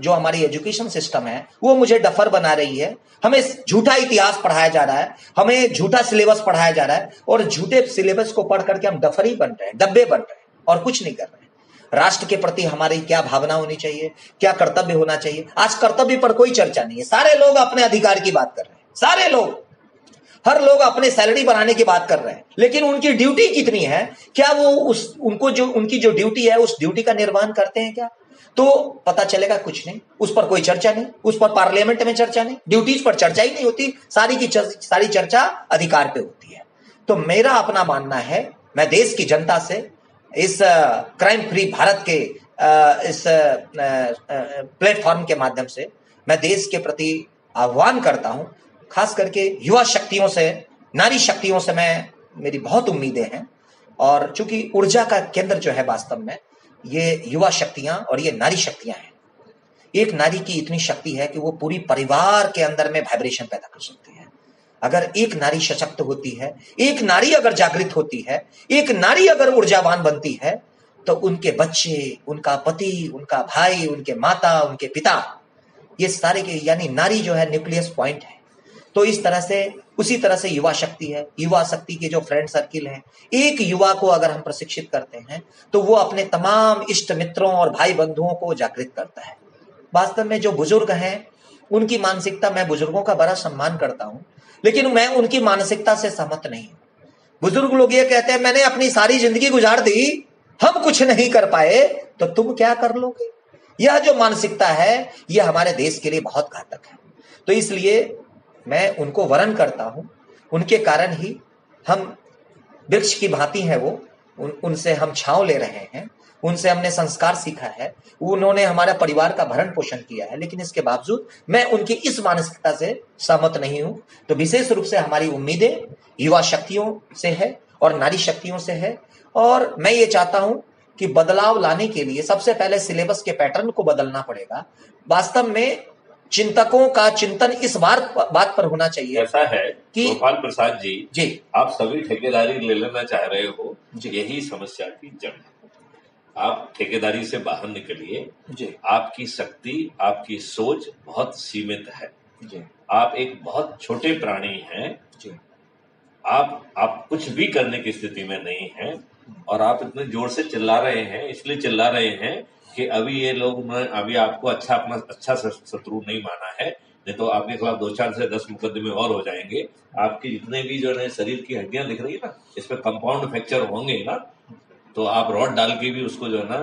हमारी एजुकेशन सिस्टम है वो मुझे डफर बना रही है। हमें झूठा इतिहास पढ़ाया जा रहा है, हमें झूठा सिलेबस पढ़ाया जा रहा है, और झूठे सिलेबस को पढ़ करके हम डफर ही बन रहे हैं, डब्बे बन रहे हैं, और कुछ नहीं कर रहे हैं। राष्ट्र के प्रति हमारी क्या भावना होनी चाहिए, क्या कर्तव्य होना चाहिए। आज कर्तव्य पर कोई चर्चा नहीं है। सारे लोग अपने अधिकार की बात कर रहे हैं, सारे लोग, हर लोग अपने सैलरी बढ़ाने की बात कर रहे हैं, लेकिन उनकी ड्यूटी कितनी है? क्या वो उनकी जो ड्यूटी है उस ड्यूटी का निर्वहन करते हैं क्या? तो पता चलेगा कुछ नहीं, उस पर कोई चर्चा नहीं, उस पर पार्लियामेंट में चर्चा नहीं, ड्यूटीज पर चर्चा ही नहीं होती, सारी की सारी चर्चा अधिकार पे होती है। तो मेरा अपना मानना है, मैं देश की जनता से इस क्राइम फ्री भारत के इस प्लेटफॉर्म के माध्यम से मैं देश के प्रति आह्वान करता हूं, खास करके युवा शक्तियों से, नारी शक्तियों से मेरी बहुत उम्मीदें हैं। और चूंकि ऊर्जा का केंद्र जो है वास्तव में ये युवा शक्तियां और ये नारी शक्तियां हैं। एक नारी की इतनी शक्ति है कि वो पूरी परिवार के अंदर में वाइब्रेशन पैदा कर सकती है। अगर एक नारी सशक्त होती है, एक नारी अगर जागृत होती है, एक नारी अगर ऊर्जावान बनती है, तो उनके बच्चे, उनका पति, उनका भाई, उनके माता, उनके पिता, ये सारे के, यानी नारी जो है न्यूक्लियस पॉइंट है। तो इस तरह से, उसी तरह से युवा शक्ति है, युवा शक्ति के जो फ्रेंड सर्किल है, एक युवा को अगर हम प्रशिक्षित करते हैं तो वो अपने तमाम इष्ट मित्रों और भाई बंधुओं को जागृत करता है। वास्तव में जो बुजुर्ग हैं उनकी मानसिकता, मैं बुजुर्गों का बड़ा सम्मान करता हूं, लेकिन मैं उनकी मानसिकता से सहमत नहीं हूं। बुजुर्ग लोग ये कहते हैं मैंने अपनी सारी जिंदगी गुजार दी, हम कुछ नहीं कर पाए, तो तुम क्या कर लोगे। यह जो मानसिकता है यह हमारे देश के लिए बहुत घातक है। तो इसलिए मैं उनको वरण करता हूं, उनके कारण ही हम वृक्ष की भांति हैं वो, उनसे हम छांव ले रहे हैं, उनसे हमने संस्कार सीखा है, उन्होंने हमारा परिवार का भरण पोषण किया है, लेकिन इसके बावजूद मैं उनकी इस मानसिकता से सहमत नहीं हूं। तो विशेष रूप से हमारी उम्मीदें युवा शक्तियों से है और नारी शक्तियों से है। और मैं ये चाहता हूं कि बदलाव लाने के लिए सबसे पहले सिलेबस के पैटर्न को बदलना पड़ेगा। वास्तव में चिंतकों का चिंतन इस बात पर होना चाहिए। ऐसा है कि गोपाल प्रसाद जी, आप सभी ठेकेदारी ले लेना चाह रहे हो, यही समस्या की जड़ है। आप ठेकेदारी से बाहर निकलिए। आपकी शक्ति, आपकी सोच बहुत सीमित है। आप एक बहुत छोटे प्राणी हैं। आप कुछ भी करने की स्थिति में नहीं हैं, और आप इतने जोर से चिल्ला रहे हैं, इसलिए चिल्ला रहे हैं कि अभी ये लोग अभी आपको अपना अच्छा शत्रु नहीं माना है, नहीं तो आपके खिलाफ 2-4 से 10 मुकदमे और हो जाएंगे। आपके जितने भी जो है शरीर की हड्डियां दिख रही है ना, इस पे कंपाउंड फ्रैक्चर होंगे ना, तो आप रॉड डाल के भी उसको जो है ना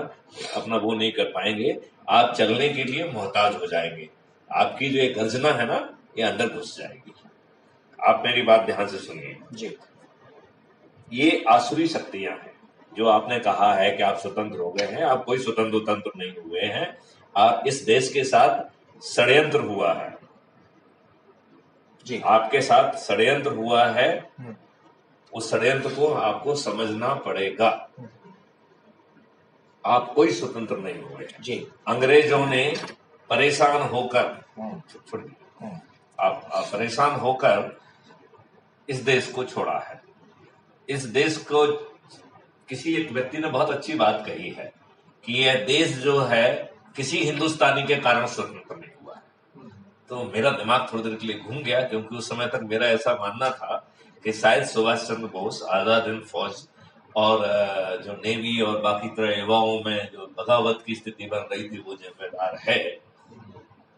अपना वो नहीं कर पाएंगे। आप चलने के लिए मोहताज हो जाएंगे। आपकी जो एक गर्जना है ना, ये अंदर घुस जाएगी। आप मेरी बात ध्यान से सुनिए। ये आसुरी शक्तियां हैं। जो आपने कहा है कि आप स्वतंत्र हो गए हैं, आप कोई स्वतंत्र नहीं हुए हैं। आप इस देश के साथ षड्यंत्र हुआ है जी। आपके साथ षड्यंत्र हुआ है। उस षड्यंत्र को आपको समझना पड़ेगा। आप कोई स्वतंत्र नहीं हुए जी। अंग्रेजों ने परेशान होकर आप परेशान होकर इस देश को छोड़ा है। इस देश को किसी एक व्यक्ति ने बहुत अच्छी बात कही है कि यह देश जो है किसी हिंदुस्तानी के कारण स्वतंत्र नहीं हुआ है। तो मेरा दिमाग थोड़ी देर के लिए घूम गया, क्योंकि उस समय तक मेरा ऐसा मानना था कि शायद सुभाष चंद्र बोस, आजाद हिंद फौज और जो नेवी और बाकी तरह युवाओं में जो बगावत की स्थिति बन रही थी वो जिम्मेदार है।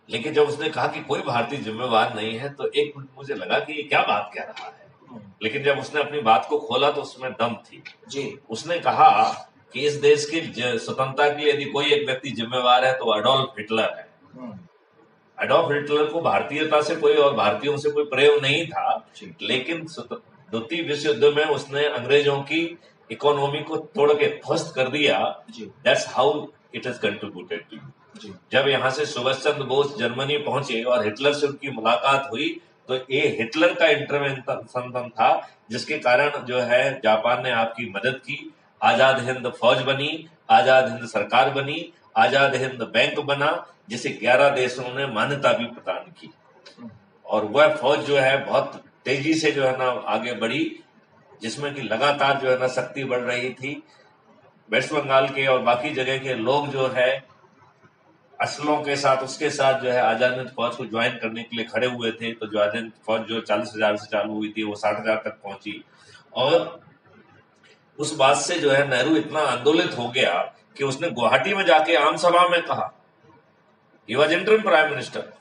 लेकिन जब उसने कहा कि कोई भारतीय जिम्मेवार नहीं है, तो एक मिनट मुझे लगा कि ये क्या बात कह रहा है। लेकिन जब उसने अपनी बात को खोला तो उसमें दम थी जी। उसने कहा कि इस देश की स्वतंत्रता के लिए यदि कोई एक व्यक्ति जिम्मेवार है तो अडोल्फ हिटलर है। अडोल्फ हिटलर को भारतीयता से कोई और भारतीयों से कोई प्रेम नहीं था, लेकिन द्वितीय विश्व युद्ध में उसने अंग्रेजों की इकोनॉमी को तोड़ के ध्वस्त कर दिया। That's how it is contributed to. जब यहाँ से सुभाष चंद्र बोस जर्मनी पहुंचे और हिटलर से उनकी मुलाकात हुई, तो ये हिटलर का इंटरवेंशन था, जिसके कारण जो है जापान ने आपकी मदद की। आजाद हिंद फौज बनी, आजाद हिंद सरकार बनी, आजाद हिंद बैंक बना, जिसे 11 देशों ने मान्यता भी प्रदान की। और वह फौज जो है बहुत तेजी से जो है ना आगे बढ़ी, जिसमें कि लगातार जो है ना शक्ति बढ़ रही थी। वेस्ट बंगाल के और बाकी जगह के लोग जो है असलों के साथ, उसके साथ जो है आजाद हिंद फौज को ज्वाइन करने के लिए खड़े हुए थे। तो जो आजाद हिंद फौज जो 40,000 से चालू हुई थी वो 60,000 तक पहुंची। और उस बात से जो है नेहरू इतना आंदोलित हो गया कि उसने गुवाहाटी में जाके आम सभा में कहा, he was interim prime minister,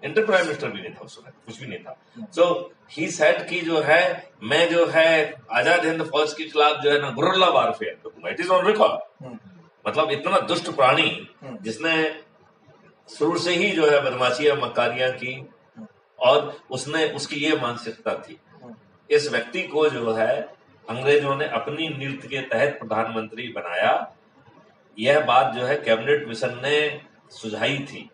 inter prime minister भी नहीं था उस समय, कुछ भी नहीं था। सो ही सेड कि जो है मैं जो है आजाद हिंद फौज के खिलाफ जो है ना गुर्रिल्ला वारफेयर करूंगा, इट इज ऑन रिकॉर्ड। मतलब इतना दुष्ट प्राणी जिसने शुरू से ही जो है बदमाशियां मकारियां की, और उसने उसकी ये मानसिकता थी। इस व्यक्ति को जो है अंग्रेजों ने अपनी नीति के तहत प्रधानमंत्री बनाया। यह बात जो है कैबिनेट मिशन ने सुझाई थी,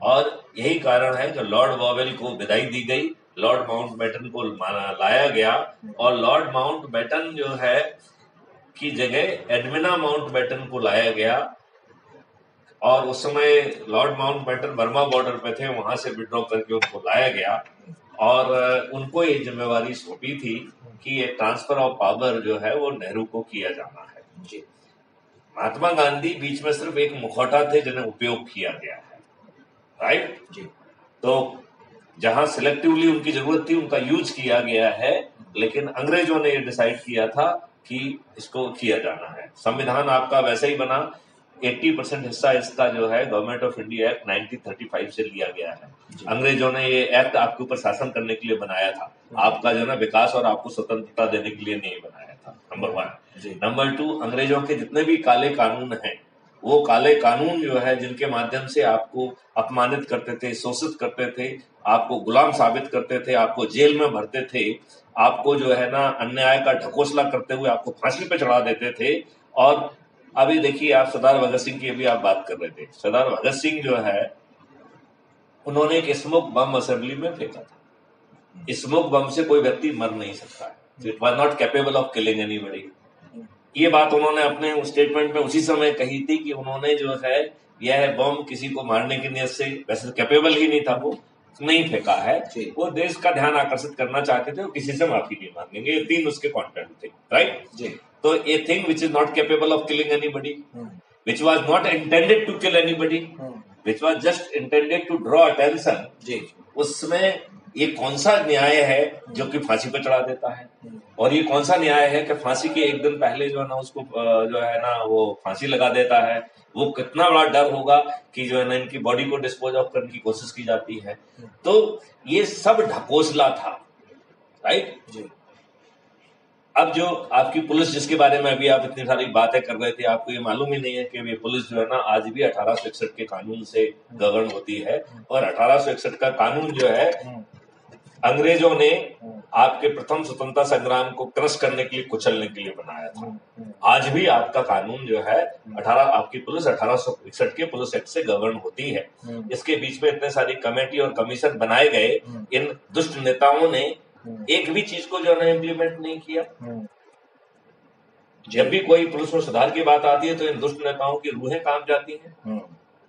और यही कारण है कि लॉर्ड वॉवेल को विदाई दी गई, लॉर्ड माउंटबेटन को लाया गया, और लॉर्ड माउंटबेटन जो है की जगह एडमिना माउंटबेटन को लाया गया। और उस समय लॉर्ड माउंटबेटन बर्मा बॉर्डर पे थे, वहां से विड्रॉ करके उनको लाया गया, और उनको ये जिम्मेवारी सौंपी थी कि ये ट्रांसफर ऑफ पावर जो है वो नेहरू को किया जाना है। जी, महात्मा गांधी बीच में सिर्फ एक मुखौटा थे जिन्हें उपयोग किया गया है, राइट जी। तो जहां सिलेक्टिवली उनकी जरूरत थी उनका यूज किया गया है, लेकिन अंग्रेजों ने ये डिसाइड किया था कि इसको किया जाना है। संविधान आपका वैसे ही बना, 80% हिस्सा इसका जो है गवर्नमेंट ऑफ इंडिया एक्ट 1935 से लिया गया है। अंग्रेजों ने ये एक्ट आपके ऊपर शासन करने के लिए बनाया था, आपका जो है विकास और आपको स्वतंत्रता देने के लिए नहीं बनाया था, नंबर 1। नंबर 2, अंग्रेजों के जितने भी काले कानून हैं, वो काले कानून जो है जिनके माध्यम से आपको अपमानित करते थे, शोषित करते थे, आपको गुलाम साबित करते थे, आपको जेल में भरते थे, आपको जो है ना अन्याय का ढकोसला करते हुए आपको फांसी पे चढ़ा देते थे। और अभी देखिए आप सरदार भगत सिंह की अभी आप बात कर रहे थे, सरदार भगत सिंह जो है उन्होंने एक स्मोक बम असेंबली में फेंका था। स्मोक बम से कोई व्यक्ति मर नहीं सकता है, it was not capable of killing anybody. ये बात उन्होंने अपने स्टेटमेंट में उसी समय कही थी कि उन्होंने जो है यह बम किसी को मारने की नियत से, वैसे कैपेबल ही नहीं था, वो नहीं फेंका है, वो देश का ध्यान आकर्षित करना चाहते थे, वो किसी से माफी नहीं मांगेंगे। ये 3 उसके कंटेंट थे, राइट जी। तो a thing which is not capable of killing anybody, which was not intended to kill anybody, which was just intended to draw attention जी, उसमें ये कौन सा न्याय है जो कि फांसी पर चढ़ा देता है, और ये कौन सा न्याय है कि फांसी के एक दिन पहले जो है ना उसको जो है ना वो फांसी लगा देता है। वो कितना बड़ा डर होगा कि जो है ना इनकी बॉडी को डिस्पोज ऑफ करने की कोशिश की जाती है। तो ये सब ढकोसला था, राइट जी। अब जो आपकी पुलिस जिसके बारे में अभी आप इतनी सारी बातें कर रहे थे, आपको ये मालूम ही नहीं है कि ये पुलिस जो है ना आज भी 1861 के कानून से गवर्न होती है, और 1861 का कानून जो है अंग्रेजों ने आपके प्रथम स्वतंत्रता संग्राम को क्रश करने के लिए, कुचलने के लिए बनाया था। आज भी आपका कानून जो है आपकी पुलिस 1861 के पुलिस एक्ट से गवर्न होती है। इसके बीच में इतने सारी कमेटी और कमीशन बनाए गए, इन दुष्ट नेताओं ने एक भी चीज को जो है इम्प्लीमेंट नहीं किया। जब भी कोई पुलिस में सुधार की बात आती है तो इन दुष्ट नेताओं की रूहें काम जाती हैं।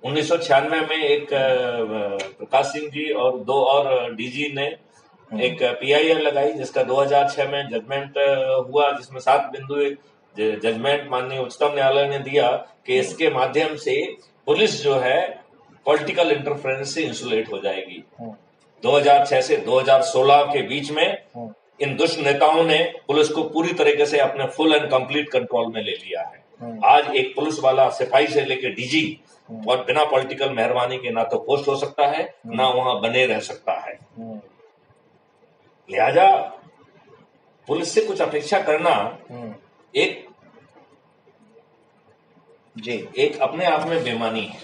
1996 में एक प्रकाश सिंह जी और 2 और डीजी ने एक PIL लगाई, जिसका 2006 में जजमेंट हुआ, जिसमें 7 बिंदु जजमेंट माननीय उच्चतम न्यायालय ने दिया कि इसके माध्यम से पुलिस जो है पॉलिटिकल इंटरफेरेंस से इंसुलेट हो जाएगी। 2006 से 2016 के बीच में इन दुष्ट नेताओं ने पुलिस को पूरी तरीके से अपने फुल एंड कंप्लीट कंट्रोल में ले लिया है। आज एक पुलिस वाला सिपाही से लेकर DG और बिना पॉलिटिकल मेहरबानी के ना तो पोस्ट हो सकता है, ना वहां बने रह सकता है। लिहाजा पुलिस से कुछ अपेक्षा करना एक अपने आप में बेईमानी है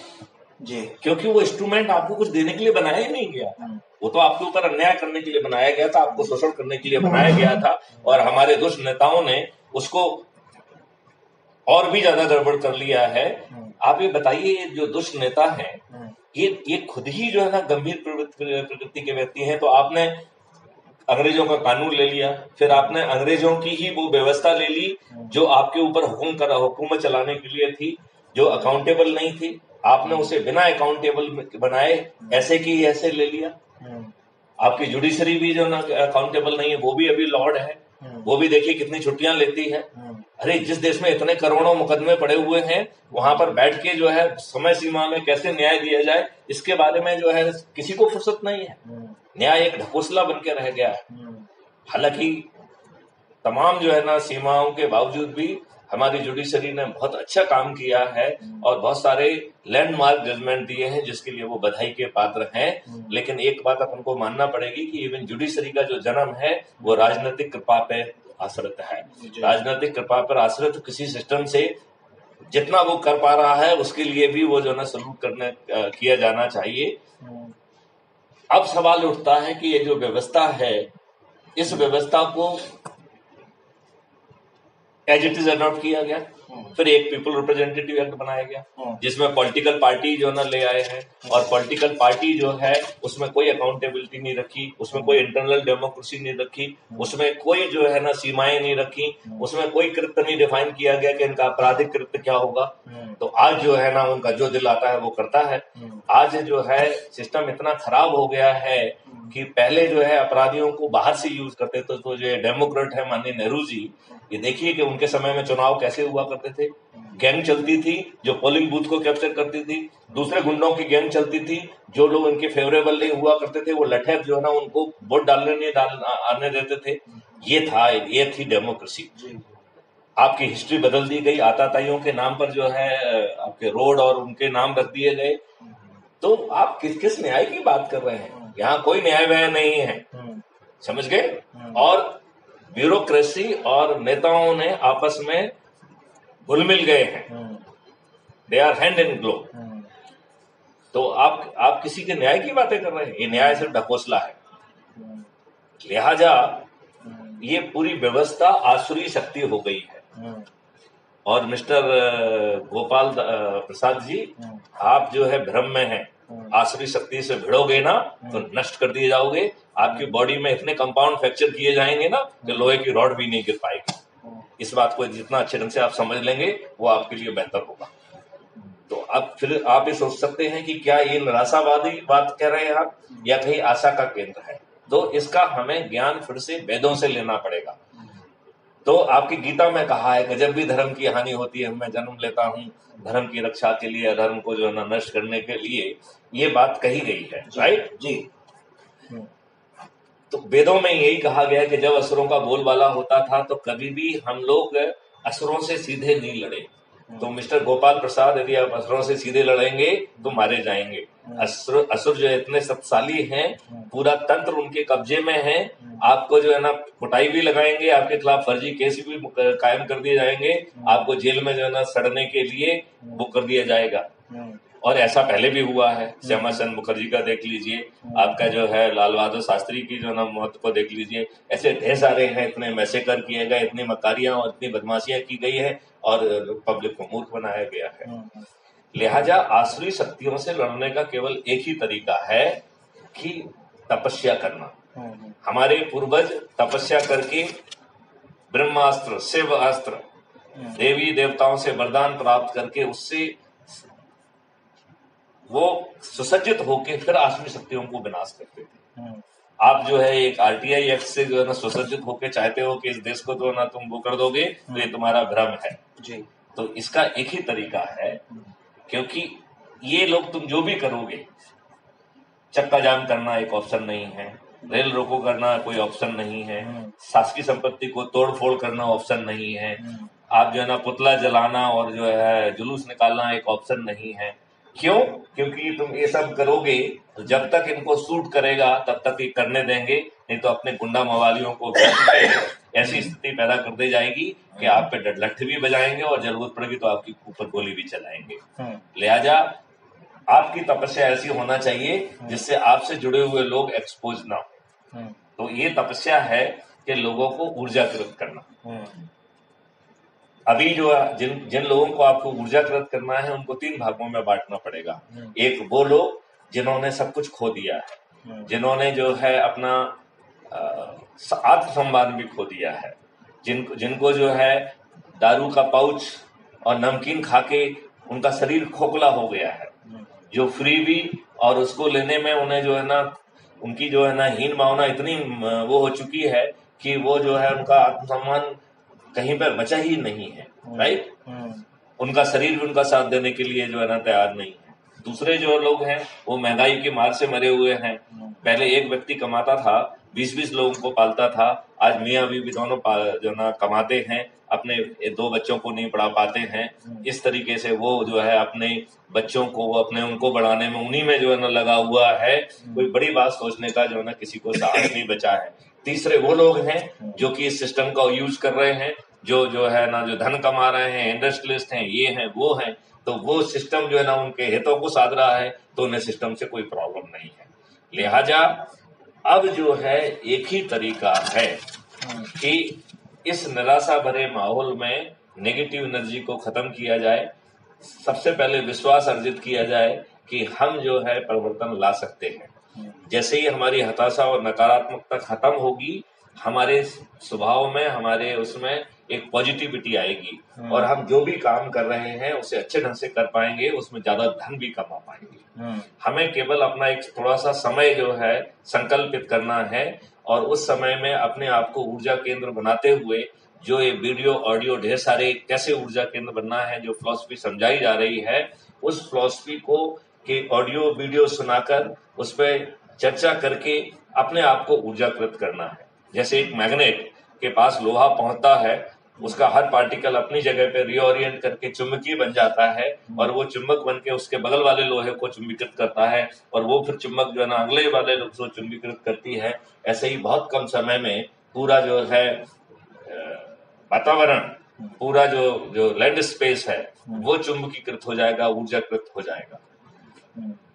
जी, क्योंकि वो इंस्ट्रूमेंट आपको कुछ देने के लिए बनाया ही नहीं गया था। वो तो आपके ऊपर अन्याय करने के लिए बनाया गया था, आपको शोषण करने के लिए बनाया गया था, और हमारे दुष्ट नेताओं ने उसको और भी ज्यादा गड़बड़ कर लिया है। आप ये बताइए, जो दुष्ट नेता हैं ये खुद ही जो है ना गंभीर प्रकृति के व्यक्ति हैं। तो आपने अंग्रेजों का कानून ले लिया, फिर आपने अंग्रेजों की ही वो व्यवस्था ले ली जो आपके ऊपर हुकूमत चलाने के लिए थी, जो अकाउंटेबल नहीं थी। आपने उसे बिना अकाउंटेबल बनाए ऐसे की ऐसे ले लिया। आपकी जुडिशरी भी जो ना अकाउंटेबल नहीं है, वो भी अभी लॉर्ड है, वो भी देखिए कितनी छुट्टियां लेती है। अरे जिस देश में इतने करोड़ों मुकदमे पड़े हुए हैं, वहां पर बैठ के जो है समय सीमा में कैसे न्याय दिया जाए, इसके बारे में जो है किसी को फुर्सत नहीं है। न्याय एक ढकोसला बन के रह गया है। हालांकि तमाम जो है ना सीमाओं के बावजूद भी हमारी जुडिशरी ने बहुत अच्छा काम किया है और बहुत सारे लैंडमार्क जजमेंट दिए हैं जिसके लिए वो बधाई के पात्र हैं। लेकिन एक बात अपन को मानना पड़ेगी कि इवन जुडिशरी का जो जन्म है वो राजनीतिक कृपा पे आश्रित है। राजनीतिक कृपा पर आश्रित किसी सिस्टम से जितना वो कर पा रहा है उसके लिए भी वो जो है ना सलूट करने किया जाना चाहिए। अब सवाल उठता है कि ये जो व्यवस्था है इस व्यवस्था को एज इट इज अडॉप्ट किया गया, फिर एक पीपल रिप्रेजेंटेटिव एक्ट बनाया गया जिसमें पॉलिटिकल पार्टी जो ना ले आए हैं और पॉलिटिकल पार्टी जो है उसमें कोई अकाउंटेबिलिटी नहीं रखी, उसमें कोई इंटरनल डेमोक्रेसी नहीं रखी, उसमें कोई जो है ना सीमाएं नहीं रखी, उसमें कोई कृत्य नहीं डिफाइन किया गया कि इनका आपराधिक कृत्य क्या होगा। तो आज जो है ना उनका जो दिल आता है वो करता है। आज जो है सिस्टम इतना खराब हो गया है कि पहले जो है अपराधियों को बाहर से यूज करते थे। तो जो डेमोक्रेट है माननीय नेहरू जी, ये देखिए कि उनके समय में चुनाव कैसे हुआ करते थे। गैंग चलती थी जो पोलिंग बूथ को कैप्चर करती थी, दूसरे गुंडों की गैंग चलती थी, जो लोग उनके फेवरेबल नहीं हुआ करते थे वो लठैत जो है ना उनको वोट आने देते थे। ये थी डेमोक्रेसी। आपकी हिस्ट्री बदल दी गई, आताताइयों के नाम पर जो है आपके रोड और उनके नाम रख दिए गए। तो आप किस न्याय की बात कर रहे हैं? यहाँ कोई न्याय व्याय नहीं है, समझ गए। और ब्यूरोक्रेसी और नेताओं ने आपस में घुल मिल गए हैं, they are hand in glove. तो आप किसी के न्याय की बातें कर रहे हैं? ये न्याय सिर्फ ढकोसला है। लिहाजा ये पूरी व्यवस्था आसुरी शक्ति हो गई है। और मिस्टर गोपाल प्रसाद जी, आप जो है भ्रम में हैं। आसुरी शक्ति से भिड़ोगे ना तो नष्ट कर दिए जाओगे। आपकी बॉडी में इतने कंपाउंड फ्रैक्चर किए जाएंगे ना कि लोहे की रॉड भी नहीं गिर पाएगी। इस बात को जितना अच्छे ढंग से आप समझ लेंगे वो आपके लिए बेहतर होगा। तो अब फिर आप ये सोच सकते हैं कि क्या ये निराशावादी बात कह रहे हैं आप या कहीं आशा का केंद्र है। तो इसका हमें ज्ञान फिर से वेदों से लेना पड़ेगा। तो आपकी गीता में कहा है कि जब भी धर्म की हानि होती है मैं जन्म लेता हूँ धर्म की रक्षा के लिए, धर्म को जो है ना नष्ट करने के लिए, ये बात कही गई है। राइट जी। तो वेदों में यही कहा गया कि जब असुरों का बोलबाला होता था तो कभी भी हम लोग असुरों से सीधे नहीं लड़े। तो मिस्टर गोपाल प्रसाद, यदि आप असुरों से सीधे लड़ेंगे तो मारे जाएंगे। असुर जो इतने शक्तिशाली हैं, पूरा तंत्र उनके कब्जे में है। आपको जो है ना कुटाई भी लगाएंगे, आपके खिलाफ फर्जी केस भी कायम कर दिए जाएंगे, आपको जेल में जो है ना सड़ने के लिए वो कर दिया जाएगा। और ऐसा पहले भी हुआ है। श्यामाचंद्र मुखर्जी का देख लीजिए, आपका जो है लाल बहादुर शास्त्री की जो ना मौत को देख लीजिए। ऐसे ढेर सारे हैं, इतने मैसेकर किए गए, इतनी मकारियां और इतनी बदमाशियां की गई है और पब्लिक को मूर्ख बनाया गया है। लिहाजा आसुरी शक्तियों से लड़ने का केवल एक ही तरीका है कि तपस्या करना। हमारे पूर्वज तपस्या करके ब्रह्मास्त्र, शिव अस्त्र, देवी देवताओं से वरदान प्राप्त करके उससे वो सुसज्जित होके फिर आसुरी शक्तियों को विनाश करते थे। आप जो है एक आरटीआई एक्ट से जो है ना सुसज्जित होके चाहते हो कि इस देश को तो ना तुम वो कर दोगे, तो ये तुम्हारा भ्रम है जी। तो इसका एक ही तरीका है, क्योंकि ये लोग तुम जो भी करोगे, चक्का जाम करना एक ऑप्शन नहीं है, रेल रोको करना कोई ऑप्शन नहीं है, शासकीय संपत्ति को तोड़ फोड़ करना ऑप्शन नहीं है, आप जो है ना पुतला जलाना और जो है जुलूस निकालना एक ऑप्शन नहीं है। क्यों? क्योंकि तुम ये सब करोगे तो जब तक इनको सूट करेगा तब तक ये करने देंगे, नहीं तो अपने गुंडा मवालियों को ऐसी स्थिति पैदा कर दी जाएगी कि आप पे डडलठ भी बजाएंगे और जरूरत पड़ेगी तो आपकी ऊपर गोली भी चलाएंगे। लिहाजा आपकी तपस्या ऐसी होना चाहिए जिससे आपसे जुड़े हुए लोग एक्सपोज ना हो। तो ये तपस्या है कि लोगों को ऊर्जाकृत करना। अभी जो जिन लोगों को आपको ऊर्जाकृत करना है उनको 3 भागों में बांटना पड़ेगा। एक वो लोग जिन्होंने सब कुछ खो दिया है, जिन्होंने जो है अपना आत्मसम्मान भी खो दिया है, जिनको जो है दारू का पाउच और नमकीन खाके उनका शरीर खोखला हो गया है, जो फ्री भी और उसको लेने में उन्हें जो है ना उनकी जो है ना हीन भावना इतनी वो हो चुकी है कि वो जो है उनका आत्मसम्मान कहीं पर बचा ही नहीं है। राइट। उनका शरीर भी उनका साथ देने के लिए जो है ना तैयार नहीं है। दूसरे जो लोग हैं वो महंगाई की मार से मरे हुए हैं। पहले एक व्यक्ति कमाता था 20-20 लोगों को पालता था, आज मियाँ बीवी दोनों जो ना कमाते हैं, अपने 2 बच्चों को नहीं पढ़ा पाते हैं। इस तरीके से वो जो है अपने बच्चों को उनको बढ़ाने में उन्हीं में जो है ना लगा हुआ है। कोई बड़ी बात सोचने का जो है ना किसी को साहस नहीं बचा है। तीसरे वो लोग हैं जो कि इस सिस्टम का यूज कर रहे हैं, जो है ना जो धन कमा रहे हैं, इंडस्ट्रियलिस्ट हैं, ये हैं वो हैं, तो वो सिस्टम जो है ना उनके हितों को साध रहा है, तो उन्हें सिस्टम से कोई प्रॉब्लम नहीं है। लिहाजा अब जो है एक ही तरीका है कि इस निराशा भरे माहौल में नेगेटिव एनर्जी को खत्म किया जाए। सबसे पहले विश्वास अर्जित किया जाए कि हम जो है परिवर्तन ला सकते हैं। जैसे ही हमारी हताशा और नकारात्मकता खत्म होगी, हमारे स्वभाव में, हमारे उसमें एक पॉजिटिविटी आएगी और हम जो भी काम कर रहे हैं उसे अच्छे ढंग से कर पाएंगे, उसमें ज्यादा धन भी कमा पाएंगे। हमें केवल अपना एक थोड़ा सा समय जो है संकल्पित करना है और उस समय में अपने आप को ऊर्जा केंद्र बनाते हुए जो ये वीडियो ऑडियो ढेर सारे कैसे ऊर्जा केंद्र बनना है, जो फिलॉसफी समझाई जा रही है, उस फिलॉसफी को के ऑडियो वीडियो सुनाकर उस पर चर्चा करके अपने आप को ऊर्जाकृत करना है। जैसे एक मैग्नेट के पास लोहा पहुंचता है, उसका हर पार्टिकल अपनी जगह पे रीओरिएंट करके चुंबकीय बन जाता है और वो चुंबक बन के उसके बगल वाले लोहे को चुंबकीकृत करता है और वो फिर चुंबक जो है ना अगले वाले लोहे को चुंबकीकृत करती है। ऐसे ही बहुत कम समय में पूरा जो है वातावरण, पूरा जो लैंड स्पेस है वो चुंबकीकृत हो जाएगा, ऊर्जाकृत हो जाएगा।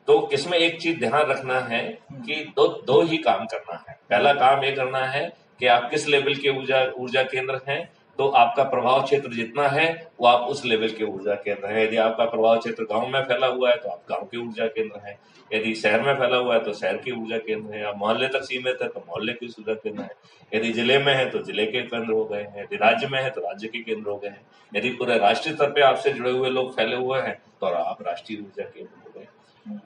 तो इसमें एक चीज ध्यान रखना है कि दो ही काम करना है। पहला काम ये करना है कि आप किस लेवल के ऊर्जा केंद्र हैं, तो आपका प्रभाव क्षेत्र जितना है वो आप उस लेवल के ऊर्जा केंद्र है। यदि आपका प्रभाव क्षेत्र गांव में फैला हुआ है तो आप गांव के ऊर्जा केंद्र है, यदि शहर में फैला हुआ है तो शहर के ऊर्जा केंद्र है, या मोहल्ले तक सीमित है तो मोहल्ले के ऊर्जा केंद्र है, यदि जिले में है तो जिले के केंद्र हो गए हैं, यदि राज्य में है तो राज्य के केंद्र हो गए हैं, यदि पूरे राष्ट्रीय स्तर पे आपसे जुड़े हुए लोग फैले हुए हैं तो आप राष्ट्रीय ऊर्जा केंद्र हो गए।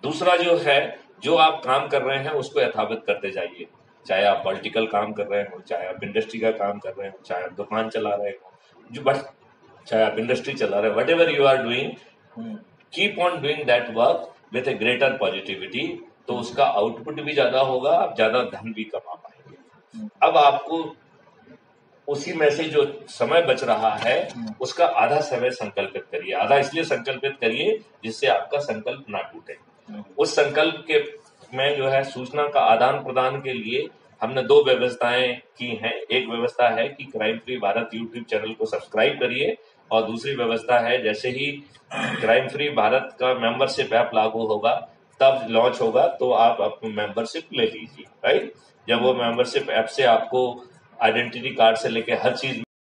दूसरा जो है, जो आप काम कर रहे हैं उसको यथावत करते जाइए। चाहे आप पॉलिटिकल काम कर रहे हो, चाहे आप इंडस्ट्री का काम कर रहे हो, चाहे आप दुकान चला रहे हो, चाहे आप इंडस्ट्री चला रहे हो, whatever you are doing, keep on doing that work with a greater positivity, तो उसका आउटपुट भी ज्यादा होगा, आप ज्यादा धन भी कमा पाएंगे। अब आपको उसी में से जो समय बच रहा है उसका आधा समय संकल्पित करिए। आधा इसलिए संकल्पित करिए जिससे आपका संकल्प ना टूटे। उस संकल्प के में जो है सूचना का आदान प्रदान के लिए हमने 2 व्यवस्थाएं की हैं। एक व्यवस्था है कि crime free Bharat YouTube channel को सब्सक्राइब करिए और दूसरी व्यवस्था है जैसे ही क्राइम फ्री भारत का मेंबरशिप ऐप लागू होगा, तब लॉन्च होगा, तो आप अपनी मेंबरशिप ले लीजिए। राइट, जब वो मेंबरशिप ऐप से आपको आइडेंटिटी कार्ड से लेके हर चीज